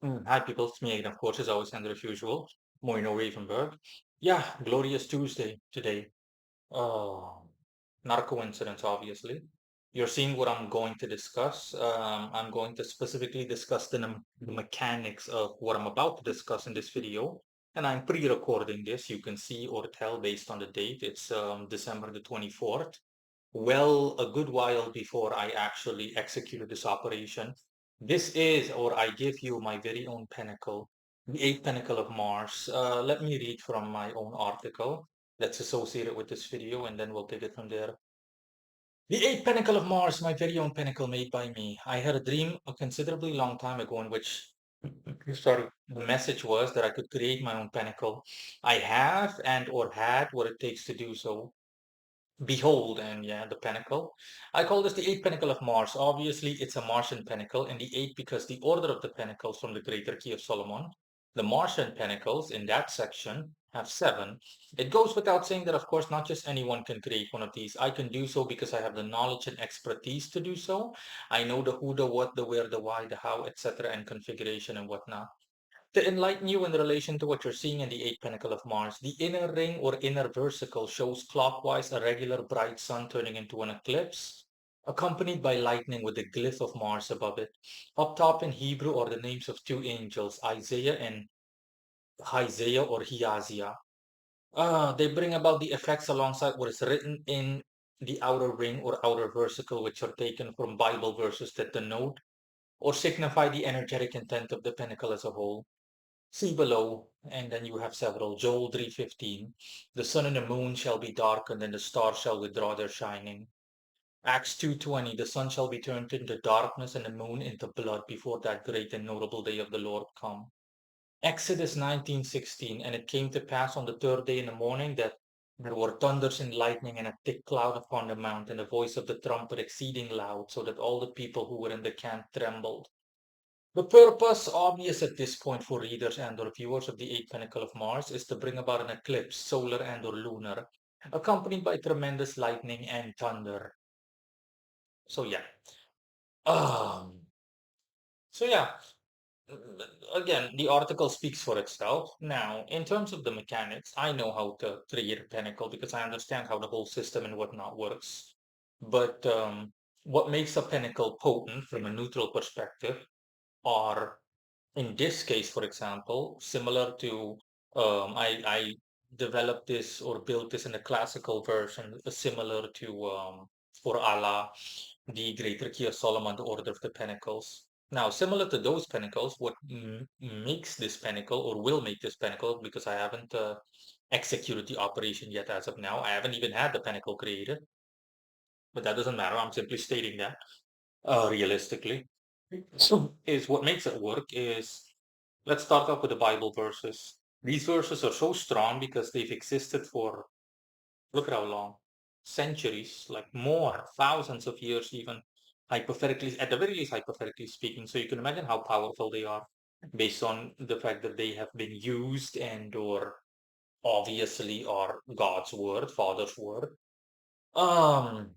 Hi, people. It's me again, of course, as always, and as usual, Moino Ravenberg. Yeah, glorious Tuesday today. Oh, not a coincidence, obviously. You're seeing what I'm going to discuss. I'm going to specifically discuss the mechanics of what I'm about to discuss in this video. And I'm pre-recording this. You can see or tell based on the date. It's December the 24th. Well, a good while before I actually executed this operation. This is, or I give you my very own pinnacle, the eighth pinnacle of Mars. Let me read from my own article that's associated with this video, and then we'll take it from there. The eighth pinnacle of Mars, my very own pinnacle made by me. I had a dream a considerably long time ago in which, sorry, the message was that I could create my own pinnacle. I have and or had what it takes to do so. Behold, and yeah, the pinnacle. I call this the eighth pinnacle of Mars. Obviously, it's a Martian pinnacle, and the eight because the order of the pinnacles from the Greater Key of Solomon. The Martian pinnacles in that section have seven. It goes without saying that, of course, not just anyone can create one of these. I can do so because I have the knowledge and expertise to do so. I know the who, the what, the where, the why, the how, etc., and configuration and whatnot. To enlighten you in relation to what you're seeing in the eighth pinnacle of Mars, the inner ring or inner versicle shows clockwise a regular bright sun turning into an eclipse, accompanied by lightning with the glyph of Mars above it. Up top in Hebrew are the names of two angels, Isaiah and Isaiah or Hiazia. They bring about the effects alongside what is written in the outer ring or outer versicle, which are taken from Bible verses that denote or signify the energetic intent of the pinnacle as a whole. See below, and then you have several. Joel 3:15. The sun and the moon shall be darkened, and the stars shall withdraw their shining. Acts 2:20. The sun shall be turned into darkness and the moon into blood before that great and notable day of the Lord come. Exodus 19:16. And it came to pass on the third day in the morning that there were thunders and lightning and a thick cloud upon the mount, and the voice of the trumpet exceeding loud, so that all the people who were in the camp trembled. The purpose, obvious at this point for readers and or viewers of the eighth pinnacle of Mars, is to bring about an eclipse, solar and or lunar, accompanied by tremendous lightning and thunder. So yeah. Um, so yeah, again, the article speaks for itself. Now, in terms of the mechanics, I know how to create a pinnacle because I understand how the whole system and whatnot works. But what makes a pinnacle potent from a neutral perspective are in this case, for example, similar to I developed this or built this in a classical version, similar to for Allah, the Greater Key of Solomon, the Order of the Pinnacles. Now, similar to those pinnacles, what makes this pinnacle or will make this pinnacle, because I haven't executed the operation yet as of now, I haven't even had the pinnacle created, but that doesn't matter. I'm simply stating that realistically. So, is what makes it work is let's start off with the Bible verses. These verses are so strong because they've existed for look at how long centuries, like more, thousands of years, even hypothetically, at the very least, hypothetically speaking. So you can imagine how powerful they are based on the fact that they have been used and or obviously are God's word, Father's word. Um,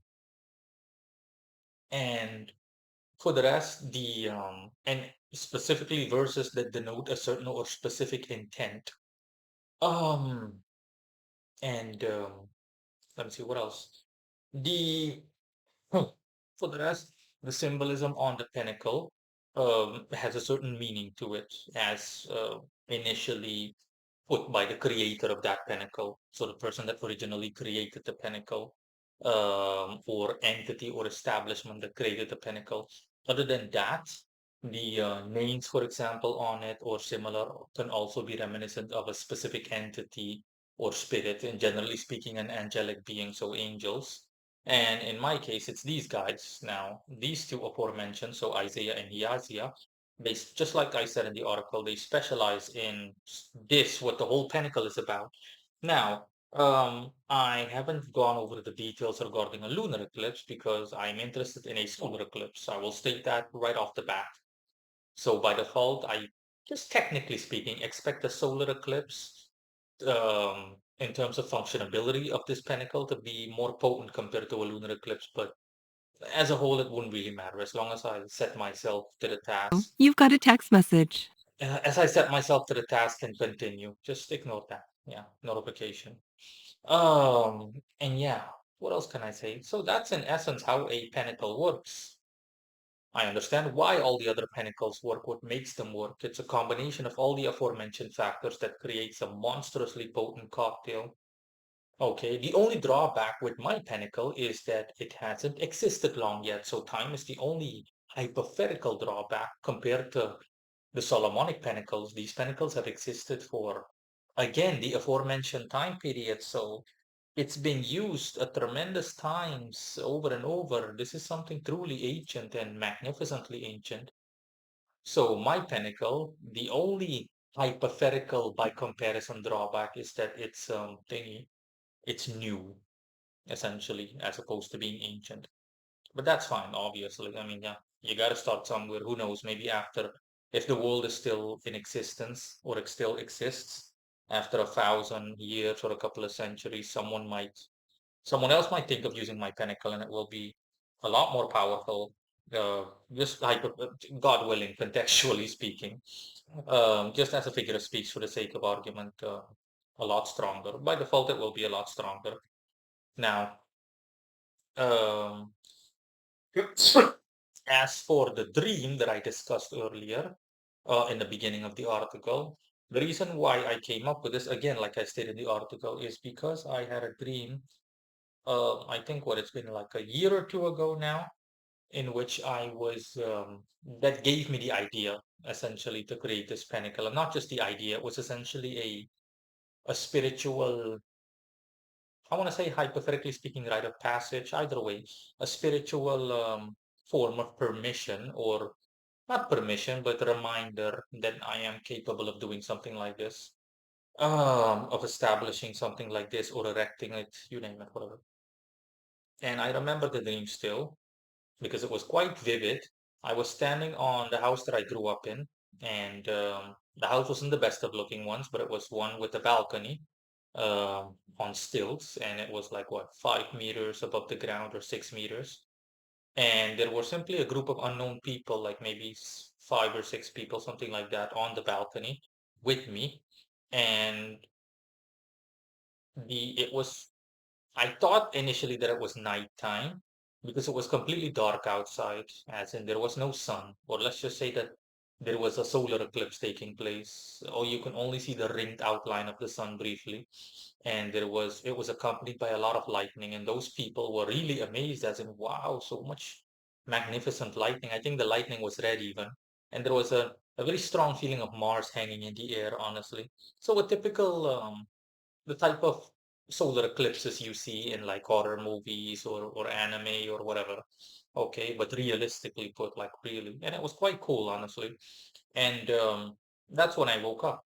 and for the rest, the and specifically verses that denote a certain or specific intent. Um, and let me see what else. The hmm, for the rest, the symbolism on the pinnacle has a certain meaning to it, as initially put by the creator of that pinnacle. So the person that originally created the pinnacle, or entity or establishment that created the pinnacle. Other than that, the names, for example, on it or similar can also be reminiscent of a specific entity or spirit, and generally speaking, an angelic being, so angels. And in my case, it's these guys now. These two aforementioned, so Isaiah and Yaziah, just like I said in the article, they specialize in this, what the whole Pentacle is about. Now, I haven't gone over the details regarding a lunar eclipse because I'm interested in a solar eclipse. I will state that right off the bat. So by default, I just technically speaking expect a solar eclipse in terms of functionability of this Pentacle to be more potent compared to a lunar eclipse, but as a whole, it wouldn't really matter as long as I set myself to the task. You've got a text message. As I set myself to the task and continue, just ignore that. Yeah, notification. And yeah, what else can I say? So that's in essence how a pentacle works. I understand why all the other pentacles work, what makes them work. It's a combination of all the aforementioned factors that creates a monstrously potent cocktail. Okay, the only drawback with my pentacle is that it hasn't existed long yet, so time is the only hypothetical drawback compared to the Solomonic pinnacles. These pinnacles have existed for, again, the aforementioned time period. So it's been used at tremendous times over and over. This is something truly ancient and magnificently ancient. So my pinnacle, the only hypothetical by comparison drawback is that it's thingy, it's new essentially, as opposed to being ancient. But that's fine, obviously. I mean, yeah, you got to start somewhere. Who knows? Maybe after, if the world is still in existence or it still exists after 1,000 years or a couple of centuries, someone else might think of using my pinnacle and it will be a lot more powerful. Just hyper, God willing, contextually speaking, just as a figure of speech for the sake of argument, a lot stronger. By default, it will be a lot stronger. Now, um, as for the dream that I discussed earlier in the beginning of the article, the reason why I came up with this, again, like I stated in the article, is because I had a dream. I think what it's been like a year or two ago now, in which that gave me the idea essentially to create this pinnacle. And not just the idea, it was essentially a spiritual, I want to say hypothetically speaking, rite of passage, either way, a spiritual form of permission, or not permission, but a reminder that I am capable of doing something like this, of establishing something like this or erecting it, you name it, whatever. And I remember the dream still because it was quite vivid. I was standing on the house that I grew up in, and the house wasn't the best of looking ones, but it was one with a balcony on stilts, and it was like what, 5 meters above the ground or 6 meters. And there were simply a group of unknown people, like maybe 5 or 6 people, something like that, on the balcony with me. And the it was I thought initially that it was nighttime because it was completely dark outside, as in there was no sun, or let's just say that there was a solar eclipse taking place, or you can only see the ringed outline of the sun briefly. And it was accompanied by a lot of lightning, and those people were really amazed, as in, wow, so much magnificent lightning. I think the lightning was red even. And there was a very strong feeling of Mars hanging in the air, honestly. So a typical the type of solar eclipses you see in like horror movies or anime or whatever. Okay, but realistically put, like really, and it was quite cool, honestly. And that's when I woke up.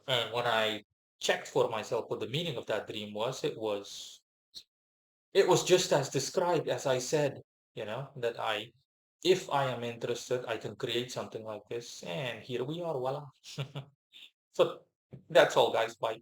And when I checked for myself what the meaning of that dream was, it was just as described as I said, that if I am interested, I can create something like this. And here we are, voila. So that's all, guys. Bye.